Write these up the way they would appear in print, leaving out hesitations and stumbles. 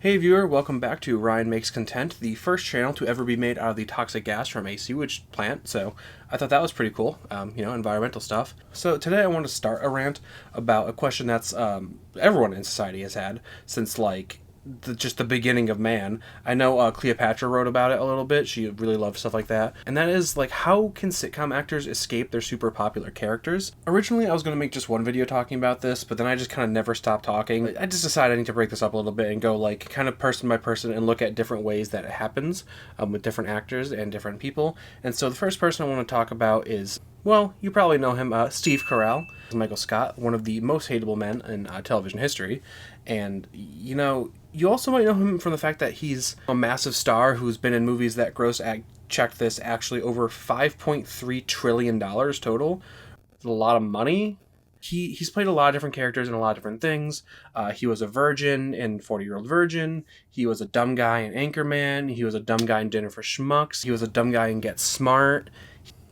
Hey viewer, welcome back to Ryan Makes Content, the first channel to ever be made out of the toxic gas from a sewage plant, so I thought that was pretty cool, environmental stuff. So today I want to start a rant about a question that's everyone in society has had since just the beginning of man. I know Cleopatra wrote about it a little bit. She really loved stuff like that. And that is, how can sitcom actors escape their super popular characters? Originally, I was going to make just one video talking about this, but then I just kind of never stopped talking. I just decided I need to break this up a little bit and go, kind of person by person and look at different ways that it happens with different actors and different people. And so the first person I want to talk about is, well, you probably know him, Steve Carell. Michael Scott, one of the most hateable men in television history. And, you also might know him from the fact that he's a massive star who's been in movies that checked this, actually over $5.3 trillion total. It's a lot of money. He's played a lot of different characters in a lot of different things. He was a virgin in 40-Year-Old Virgin. He was a dumb guy in Anchorman. He was a dumb guy in Dinner for Schmucks. He was a dumb guy in Get Smart.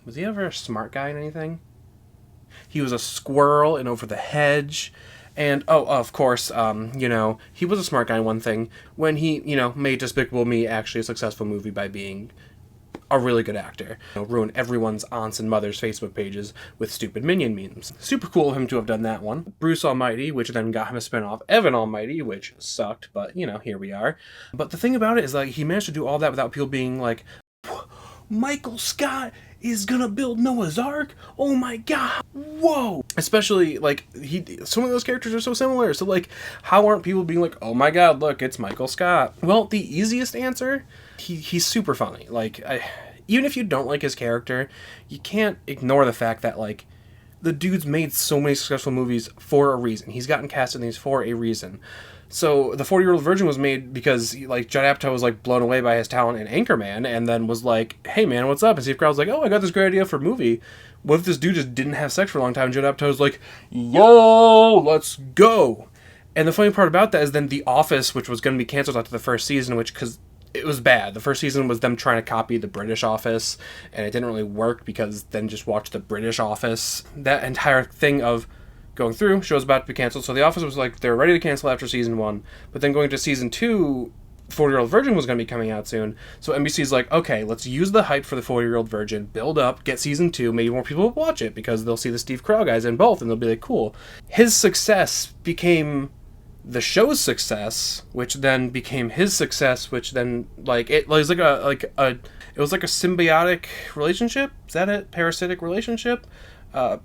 Was he ever a smart guy in anything? He was a squirrel in Over the Hedge. And, of course, he was a smart guy in one thing when he, made Despicable Me actually a successful movie by being a really good actor. Ruin everyone's aunts and mothers' Facebook pages with stupid Minion memes. Super cool of him to have done that one. Bruce Almighty, which then got him a spinoff, Evan Almighty, which sucked, but, here we are. But the thing about it is, he managed to do all that without people being like, Michael Scott is gonna build Noah's Ark? Oh my god, whoa! Especially, some of those characters are so similar, so, how aren't people being like, oh my god, look, it's Michael Scott? Well, the easiest answer, he's super funny. Even if you don't like his character, you can't ignore the fact that, the dude's made so many successful movies for a reason. He's gotten cast in these for a reason. So the 40-Year-Old Virgin was made because Judd Apatow was blown away by his talent in Anchorman, and then was like, "Hey man, what's up?" And Steve Carell's like, "Oh, I got this great idea for a movie. What if this dude just didn't have sex for a long time?" And Judd Apatow was like, "Yo, let's go." And the funny part about that is then The Office, which was going to be canceled after the first season, because it was bad. The first season was them trying to copy the British Office, and it didn't really work because then just watch the British Office. That entire thing of going through, show's about to be canceled, so The Office was they were ready to cancel after season 1, but then going to season 2, 40-Year-Old Virgin was going to be coming out soon, so NBC's like, okay, let's use the hype for the 40-Year-Old Virgin, build up, get season 2, maybe more people will watch it, because they'll see the Steve Carell guys in both, and they'll be like, cool. His success became the show's success, which then became his success, which then, it was it was like a symbiotic relationship? Is that it? Parasitic relationship? It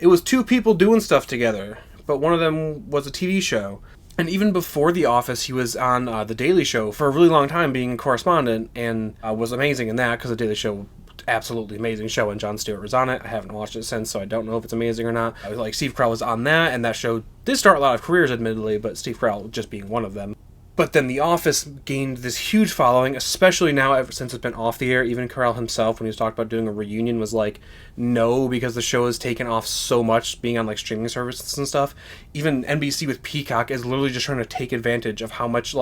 was two people doing stuff together, but one of them was a TV show. And even before The Office, he was on The Daily Show for a really long time being a correspondent, and was amazing in that, because The Daily Show, absolutely amazing show, and Jon Stewart was on it. I haven't watched it since, so I don't know if it's amazing or not. Steve Carell was on that, and that show did start a lot of careers, admittedly, but Steve Carell just being one of them. But then The Office gained this huge following, especially now ever since it's been off the air. Even Carell himself, when he was talking about doing a reunion, was like, no, because the show has taken off so much being on streaming services and stuff. Even NBC with Peacock is literally just trying to take advantage of how much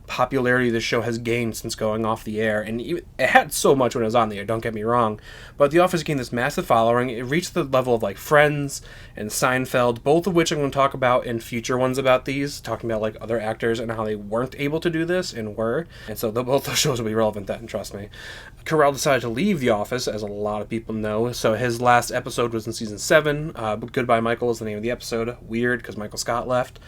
popularity the show has gained since going off the air. And it had so much when it was on the air, don't get me wrong, but The Office gained this massive following. It reached the level of Friends and Seinfeld, both of which I'm going to talk about in future ones about these, talking about other actors and how they weren't able to do this and were. And so both those shows will be relevant then, trust me. Carell decided to leave The Office, as a lot of people know, so his last episode was in season 7. Goodbye Michael is the name of the episode. Weird, because Michael Scott left.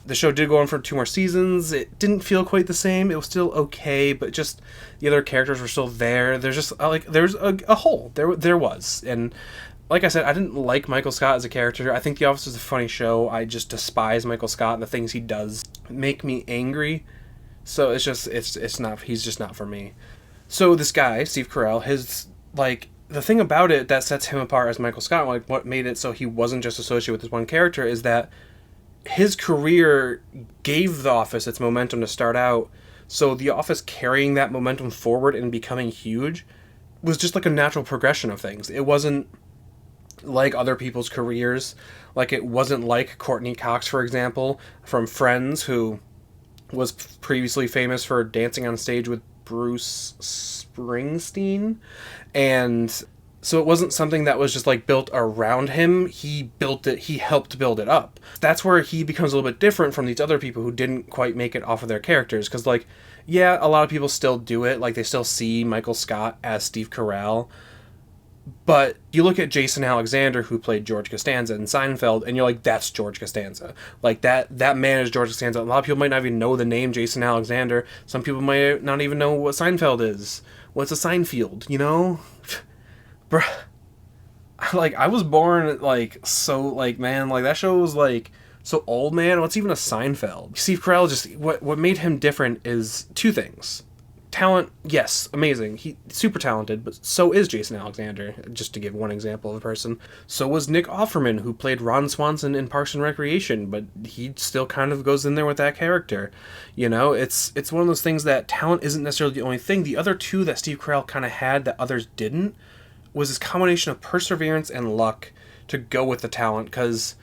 The show did go on for 2 more seasons. It didn't feel quite the same. It was still okay, but just the other characters were still there. There's just there's a hole. There was. And like I said, I didn't like Michael Scott as a character. I think The Office is a funny show. I just despise Michael Scott, and the things he does make me angry. So it's not, he's just not for me. So this guy, Steve Carell, the thing about it that sets him apart as Michael Scott, what made it so he wasn't just associated with this one character, is that his career gave The Office its momentum to start out, so The Office carrying that momentum forward and becoming huge was just a natural progression of things. It wasn't like other people's careers. It wasn't like Courtney Cox, for example, from Friends, who was previously famous for dancing on stage with Bruce Springsteen, and So it wasn't something that was just like built around him. He built it, he helped build it up. That's where he becomes a little bit different from these other people who didn't quite make it off of their characters. Because, like, yeah, a lot of people still do it. Like, they still see Michael Scott as Steve Carell. But you look at Jason Alexander, who played George Costanza in Seinfeld, and you're like, that's George Costanza. Like, that man is George Costanza. A lot of people might not even know the name Jason Alexander. Some people might not even know what Seinfeld is. What's a Seinfeld, you know? Bruh. Like, I was born, like, so, like, man, like, that show was, like, so old, man. What's even a Seinfeld? Steve Carell just, what made him different is two things. Talent, yes, amazing. He's super talented, but so is Jason Alexander, just to give one example of a person. So was Nick Offerman, who played Ron Swanson in Parks and Recreation, but he still kind of goes in there with that character. You know, it's one of those things that talent isn't necessarily the only thing. The other two that Steve Carell kind of had that others didn't was this combination of perseverance and luck to go with the talent, because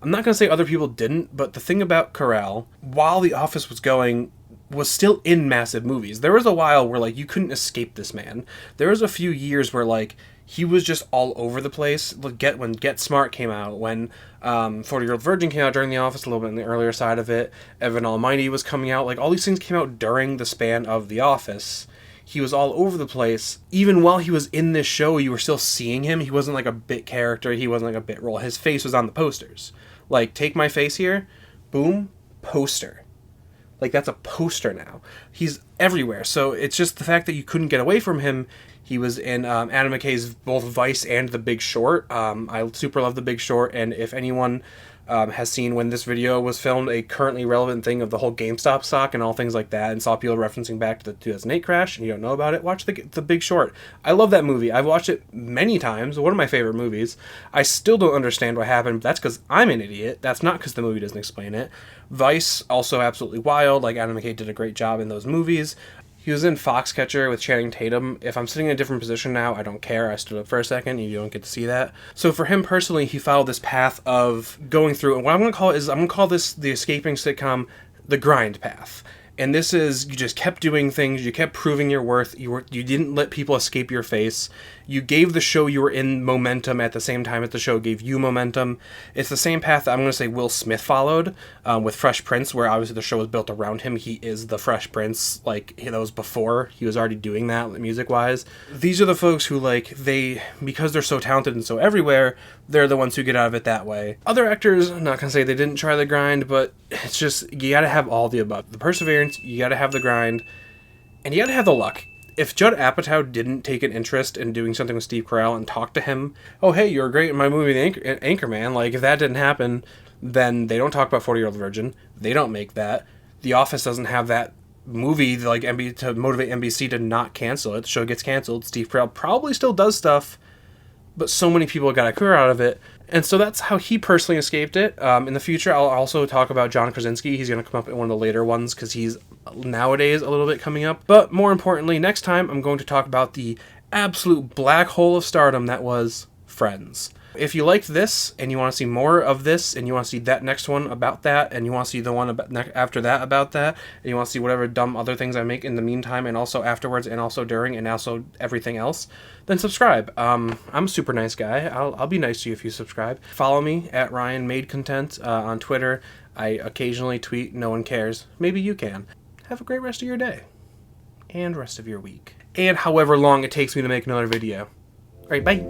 I'm not going to say other people didn't, but the thing about Carell, while The Office was going, was still in massive movies. There was a while where, like, you couldn't escape this man. There was a few years where, like, he was just all over the place. When Get Smart came out, when 40-Year-Old Virgin came out during The Office, a little bit on the earlier side of it, Evan Almighty was coming out. Like, all these things came out during the span of The Office. He was all over the place. Even while he was in this show, you were still seeing him. He wasn't like a bit character. He wasn't like a bit role. His face was on the posters. Like, take my face here. Boom. Poster. Like, that's a poster now. He's everywhere. So it's just the fact that you couldn't get away from him. He was in Adam McKay's both Vice and The Big Short. I super love The Big Short, and if anyone has seen when this video was filmed a currently relevant thing of the whole GameStop stock and all things like that, and saw people referencing back to the 2008 crash, and you don't know about it, watch the Big Short. I love that movie. I've watched it many times. One of my favorite movies. I still don't understand what happened, but that's because I'm an idiot. That's not because the movie doesn't explain it. Vice, also absolutely wild. Like, Adam McKay did a great job in those movies. He was in Foxcatcher with Channing Tatum. If I'm sitting in a different position now, I don't care. I stood up for a second. You don't get to see that. So for him personally, he followed this path of going through, and what I'm going to call it is, I'm going to call this the escaping sitcom, the grind path. And this is, you just kept doing things, you kept proving your worth, you didn't let people escape your face, you gave the show you were in momentum at the same time that the show gave you momentum. It's the same path that I'm going to say Will Smith followed with Fresh Prince, where obviously the show was built around him. He is the Fresh Prince, like, that was before. He was already doing that music-wise. These are the folks who, like, because they're so talented and so everywhere, they're the ones who get out of it that way. Other actors, I'm not going to say they didn't try the grind, but it's just, you got to have all the above. The perseverance, you got to have the grind, and you got to have the luck. If Judd Apatow didn't take an interest in doing something with Steve Carell and talk to him, oh, hey, you were great in my movie, The Anchorman, like, if that didn't happen, then they don't talk about 40-Year-Old Virgin. They don't make that. The Office doesn't have that movie, like, to motivate NBC to not cancel it. The show gets canceled. Steve Carell probably still does stuff, but so many people got a career out of it. And so that's how he personally escaped it. In the future, I'll also talk about John Krasinski. He's going to come up in one of the later ones because he's nowadays a little bit coming up. But more importantly, next time I'm going to talk about the absolute black hole of stardom that was Friends. If you liked this and you want to see more of this and you want to see that next one about that and you want to see the one after that about that and you want to see whatever dumb other things I make in the meantime and also afterwards and also during and also everything else, then subscribe. I'm a super nice guy. I'll be nice to you if you subscribe. Follow me at Ryan Made Content on Twitter. I occasionally tweet. No one cares. Maybe you can. Have a great rest of your day and rest of your week and however long it takes me to make another video. All right, bye.